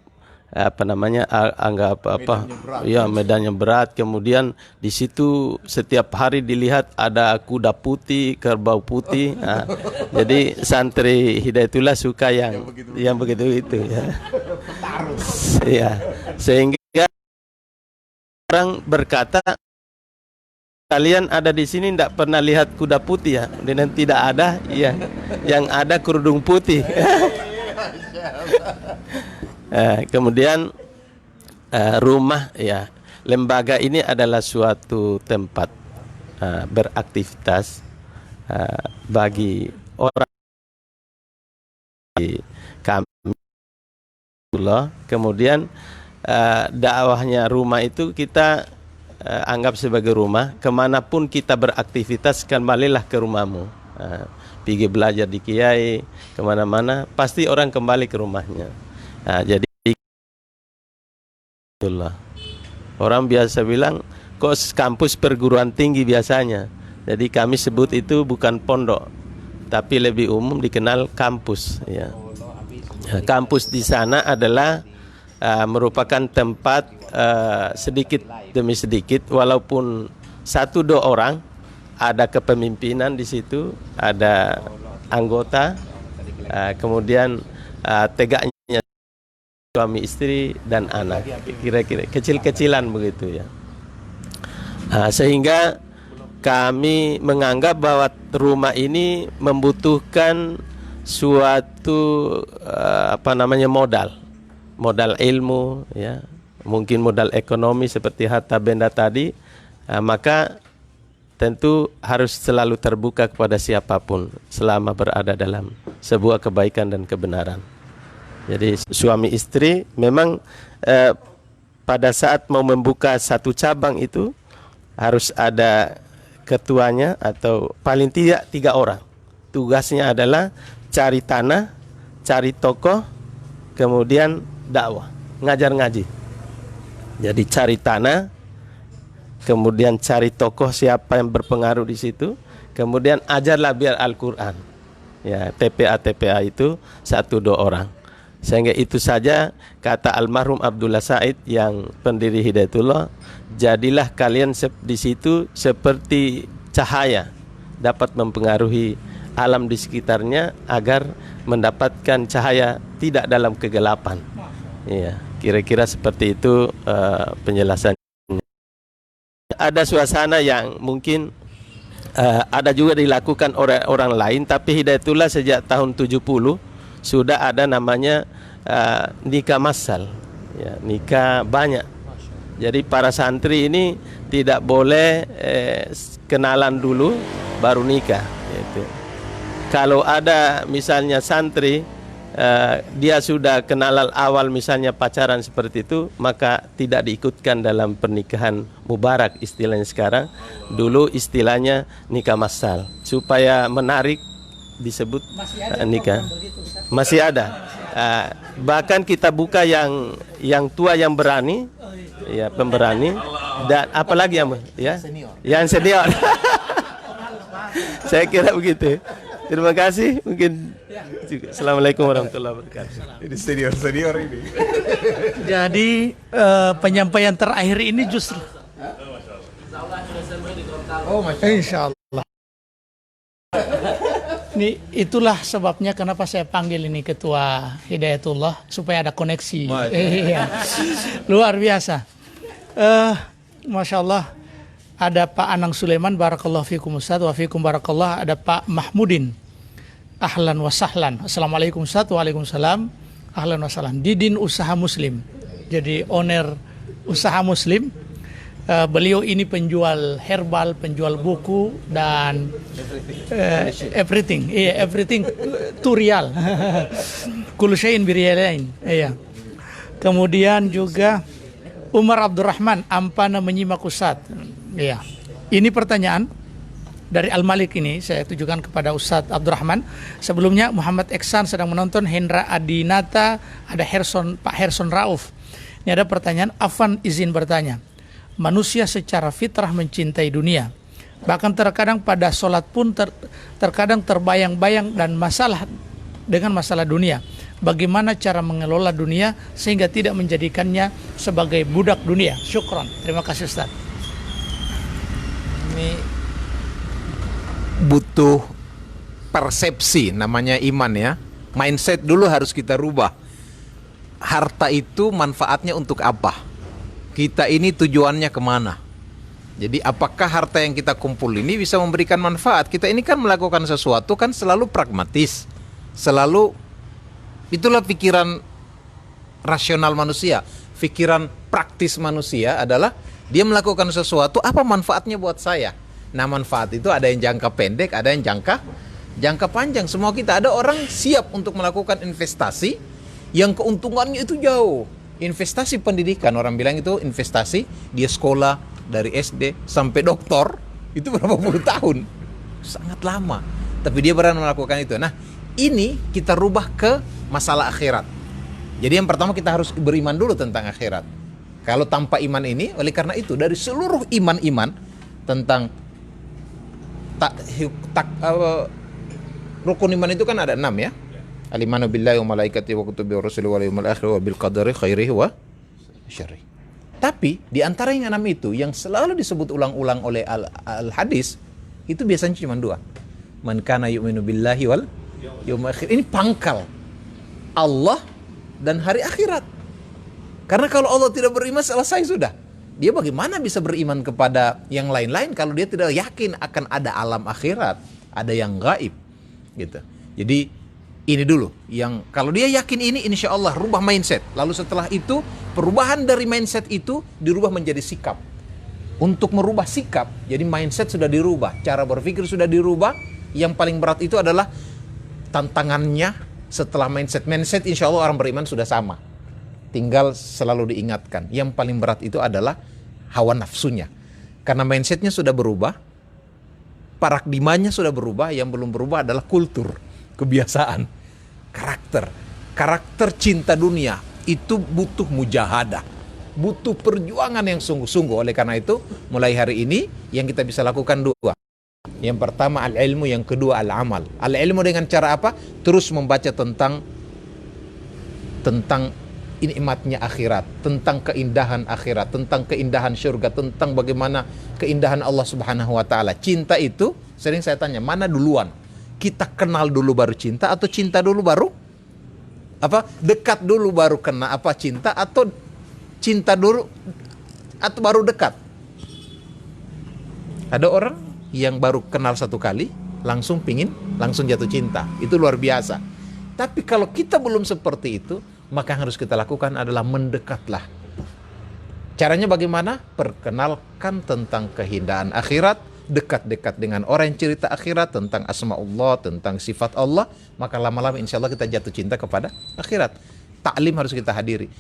medannya berat. Kemudian di situ setiap hari dilihat ada kuda putih, kerbau putih. Nah, jadi santri Hidayatullah suka yang begitu itu ya. Ya, sehingga orang berkata, kalian ada di sini tidak pernah lihat kuda putih ya? Dan tidak ada, ya, yang ada kerudung putih. Kemudian rumah, ya, lembaga ini adalah suatu tempat beraktivitas bagi orang kami. Kemudian dakwahnya rumah itu kita anggap sebagai rumah. Kemanapun kita beraktivitas, kembalilah ke rumahmu. Pergi belajar di kiai, kemana-mana, pasti orang kembali ke rumahnya. Nah, jadi orang biasa bilang kok kampus perguruan tinggi biasanya. Jadi kami sebut itu bukan pondok, tapi lebih umum dikenal kampus. Ya. Kampus di sana adalah merupakan tempat sedikit demi sedikit, walaupun 1-2 orang, ada kepemimpinan di situ, ada anggota, kemudian tegaknya suami istri dan anak, kira-kira kecil-kecilan begitu ya. Sehingga kami menganggap bahwa rumah ini membutuhkan suatu modal ilmu, ya, mungkin modal ekonomi seperti harta benda tadi, maka tentu harus selalu terbuka kepada siapapun selama berada dalam sebuah kebaikan dan kebenaran. Jadi suami istri memang pada saat mau membuka satu cabang itu harus ada ketuanya atau paling tidak 3 orang. Tugasnya adalah cari tanah, cari tokoh, kemudian dakwah, ngajar ngaji. Jadi cari tanah, kemudian cari tokoh siapa yang berpengaruh di situ, kemudian ajarlah biar Al-Quran. Ya, TPA itu 1-2 orang. Sehingga itu saja kata almarhum Abdullah Said yang pendiri Hidayatullah, jadilah kalian di situ seperti cahaya dapat mempengaruhi alam di sekitarnya agar mendapatkan cahaya tidak dalam kegelapan. Iya, kira-kira seperti itu penjelasannya. Ada suasana yang mungkin ada juga dilakukan oleh orang lain, tapi Hidayatullah sejak tahun 70 sudah ada namanya nikah massal, ya, nikah banyak. Jadi para santri ini tidak boleh kenalan dulu baru nikah, gitu. Kalau ada misalnya santri dia sudah kenalan awal misalnya pacaran seperti itu, maka tidak diikutkan dalam pernikahan mubarak istilahnya sekarang. Dulu istilahnya nikah massal, supaya menarik disebut nikah. Masih ada. Bahkan kita buka yang tua yang berani, ya, pemberani, dan apalagi yang senior. Saya kira begitu. Terima kasih. Mungkin Assalamualaikum warahmatullahi wabarakatuh. Ini senior ini. Jadi penyampaian terakhir ini justru Insya Allah. Ini itulah sebabnya kenapa saya panggil ini Ketua Hidayatullah, supaya ada koneksi. Iya. Luar biasa. Masya Allah. Ada Pak Anang Sulaiman, barakallahu fikum Ustaz, wa fikum barakallah. Ada Pak Mahmudin, ahlan wa sahlan. Assalamualaikum Ustaz, waalaikumsalam, ahlan wa sahlan. Didin Usaha Muslim, jadi owner usaha Muslim. Beliau ini penjual herbal, penjual buku, dan everything. Iya, everything turial. Kullu syai'in biriyalain. Iya. Kemudian juga Umar Abdurrahman, ampana menyimak Ustaz. Iya. Ini pertanyaan dari Al-Malik, ini saya tujukan kepada Ustadz Abdurrahman. Sebelumnya Muhammad Eksan sedang menonton, Hendra Adinata, ada Pak Herson Rauf. Ini ada pertanyaan, Afan izin bertanya. Manusia secara fitrah mencintai dunia. Bahkan terkadang pada sholat pun terkadang terbayang-bayang dan dengan masalah dunia. Bagaimana cara mengelola dunia sehingga tidak menjadikannya sebagai budak dunia? Syukron. Terima kasih Ustaz. Ini butuh persepsi, namanya iman ya. Mindset dulu harus kita rubah. Harta itu manfaatnya untuk apa? Kita ini tujuannya kemana? Jadi apakah harta yang kita kumpul ini bisa memberikan manfaat? Kita ini kan melakukan sesuatu kan selalu pragmatis. Selalu, itulah pikiran rasional manusia. Pikiran praktis manusia adalah dia melakukan sesuatu, apa manfaatnya buat saya? Nah, manfaat itu ada yang jangka pendek, ada yang jangka panjang. Semua kita, ada orang siap untuk melakukan investasi yang keuntungannya itu jauh. Investasi pendidikan, orang bilang itu investasi, dia sekolah dari SD sampai doktor, itu berapa puluh tahun. Sangat lama. Tapi dia berani melakukan itu. Nah, ini kita rubah ke masalah akhirat. Jadi yang pertama kita harus beriman dulu tentang akhirat. Kalau tanpa iman ini, oleh karena itu dari seluruh iman-iman tentang rukun iman itu kan ada 6 ya. Al-imanu billahi wa malaikatihi wa kutubihi wa rusulihi wal yawmil akhir wa bil qadari khairihi wa syarrihi. Tapi di antara yang 6 itu yang selalu disebut ulang-ulang oleh al-hadis itu biasanya cuma 2. Man kana yu'minu billahi wal yawmil akhir. Ini pangkal Allah dan hari akhirat. Karena kalau Allah tidak beriman, selesai sudah. Dia bagaimana bisa beriman kepada yang lain-lain kalau dia tidak yakin akan ada alam akhirat, ada yang gaib, gitu. Jadi ini dulu yang kalau dia yakin ini, insya Allah rubah mindset. Lalu setelah itu perubahan dari mindset itu dirubah menjadi sikap. Untuk merubah sikap, jadi mindset sudah dirubah, cara berpikir sudah dirubah. Yang paling berat itu adalah tantangannya setelah mindset. Mindset insya Allah orang beriman sudah sama. Tinggal selalu diingatkan. Yang paling berat itu adalah hawa nafsunya. Karena mindsetnya sudah berubah, paradigmanya sudah berubah. Yang belum berubah adalah kultur, kebiasaan, karakter. Karakter cinta dunia itu butuh mujahadah, butuh perjuangan yang sungguh-sungguh. Oleh karena itu, mulai hari ini yang kita bisa lakukan 2. Yang pertama al-ilmu, yang kedua al-amal. Al-ilmu dengan cara apa? Terus membaca tentang nikmatnya akhirat, tentang keindahan akhirat, tentang keindahan syurga, tentang bagaimana keindahan Allah Subhanahu wa taala. Cinta itu sering saya tanya, mana duluan? kita kenal dulu baru cinta, atau cinta dulu baru dekat dulu baru cinta, atau cinta dulu atau baru dekat? Ada orang yang baru kenal satu kali langsung jatuh cinta, itu luar biasa. Tapi kalau kita belum seperti itu, maka yang harus kita lakukan adalah mendekatlah. Caranya bagaimana? Perkenalkan tentang keindahan akhirat, dekat-dekat dengan orang yang cerita akhirat, tentang asma Allah, tentang sifat Allah, maka lama-lama insya Allah kita jatuh cinta kepada akhirat. Taklim harus kita hadiri.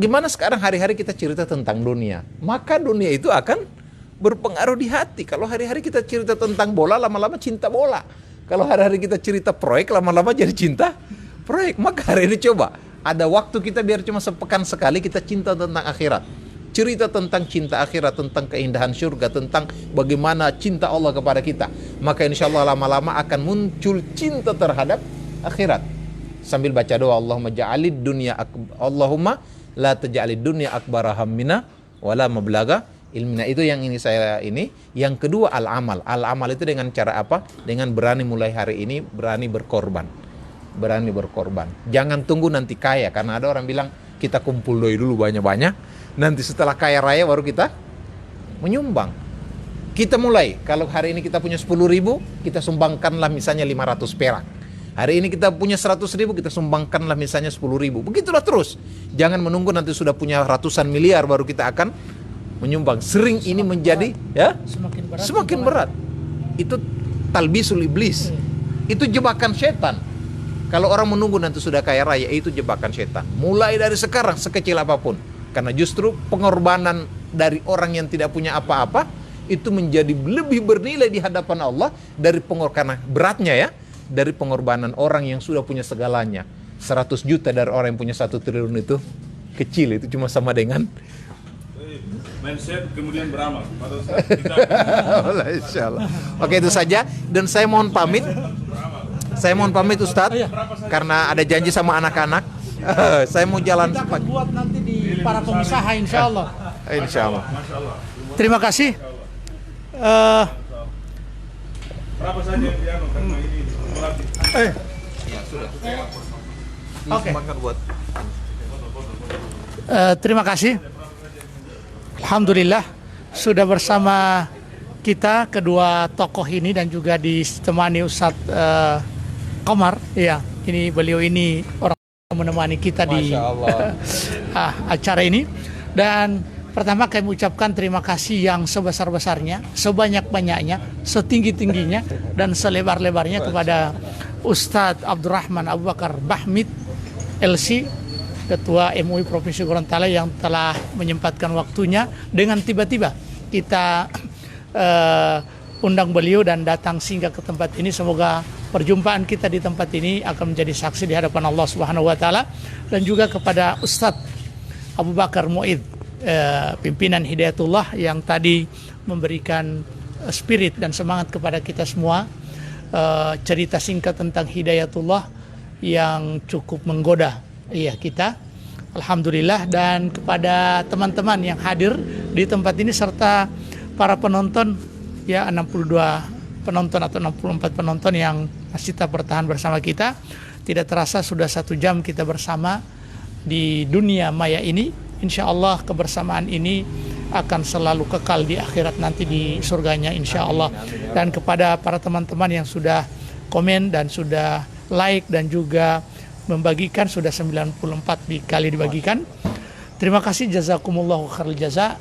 Gimana sekarang hari-hari kita cerita tentang dunia, maka dunia itu akan berpengaruh di hati. Kalau hari-hari kita cerita tentang bola, lama-lama cinta bola. Kalau hari-hari kita cerita proyek, lama-lama jadi cinta proyek. Maka hari ini coba, ada waktu kita biar cuma sepekan sekali kita cinta tentang akhirat. Cerita tentang cinta akhirat, tentang keindahan surga, tentang bagaimana cinta Allah kepada kita. Maka insya Allah lama-lama akan muncul cinta terhadap akhirat. Sambil baca doa, Allahumma la taj'alid dunya akbara hammina wala mablaga ilmina. Itu yang yang kedua al-amal. Al-amal itu dengan cara apa? Dengan berani mulai hari ini, berani berkorban. Jangan tunggu nanti kaya, karena ada orang bilang kita kumpul doi dulu banyak-banyak, nanti setelah kaya raya baru kita menyumbang. Kita mulai, kalau hari ini kita punya 10.000, kita sumbangkanlah misalnya 500 perak. Hari ini kita punya 100.000, kita sumbangkanlah misalnya 10.000. Begitulah terus. Jangan menunggu nanti sudah punya ratusan miliar baru kita akan menyumbang. Sering ini menjadi semakin berat. Itu talbisul iblis. Itu jebakan setan. Kalau orang menunggu nanti sudah kaya raya, itu jebakan setan. Mulai dari sekarang sekecil apapun. Karena justru pengorbanan dari orang yang tidak punya apa-apa itu menjadi lebih bernilai di hadapan Allah karena beratnya ya, dari pengorbanan orang yang sudah punya segalanya. 100 juta dari orang yang punya 1 triliun itu kecil, itu cuma sama dengan mindset kemudian beramal. Insyaallah. Oke, itu saja, dan saya mohon pamit. Ustadz, karena ada janji sama anak-anak. Saya mau jalan kita akan buat nanti di para pengusaha insya Allah. Terima kasih. Berapa saja yang dianu karena ini melatih. Oke. Terima kasih. Alhamdulillah sudah bersama kita kedua tokoh ini dan juga ditemani Ustadz Komar. Iya, ini beliau ini orang menemani kita di acara ini. Dan pertama kami ucapkan terima kasih yang sebesar-besarnya, sebanyak-banyaknya, setinggi-tingginya, dan selebar-lebarnya kepada Ustadz Abdurrahman Abu Bakar Bahmid LC, Ketua MUI Provinsi Gorontalo, yang telah menyempatkan waktunya. Dengan tiba-tiba kita undang beliau dan datang singgah ke tempat ini. Semoga perjumpaan kita di tempat ini akan menjadi saksi di hadapan Allah Subhanahu wa taala. Dan juga kepada Ustadz Abu Bakar Mu'id, pimpinan Hidayatullah, yang tadi memberikan spirit dan semangat kepada kita semua. Cerita singkat tentang Hidayatullah yang cukup menggoda kita. Alhamdulillah. Dan kepada teman-teman yang hadir di tempat ini serta para penonton, 62 penonton atau 64 penonton yang masih tetap bertahan bersama kita. Tidak terasa sudah 1 jam kita bersama di dunia maya ini. Insya Allah kebersamaan ini akan selalu kekal di akhirat nanti di surganya insya Allah. Dan kepada para teman-teman yang sudah komen dan sudah like dan juga membagikan, sudah 94 kali dibagikan. Terima kasih, jazakumullahu khairul jaza.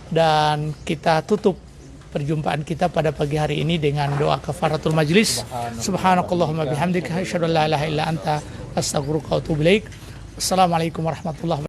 Dan kita tutup perjumpaan kita pada pagi hari ini dengan doa kafaratul majlis. Subhanakallahumma bihamdika asyhadu an la ilaha illa anta astaghfiruka wa atubu ilaik. Assalamualaikum warahmatullahi wabarakatuh.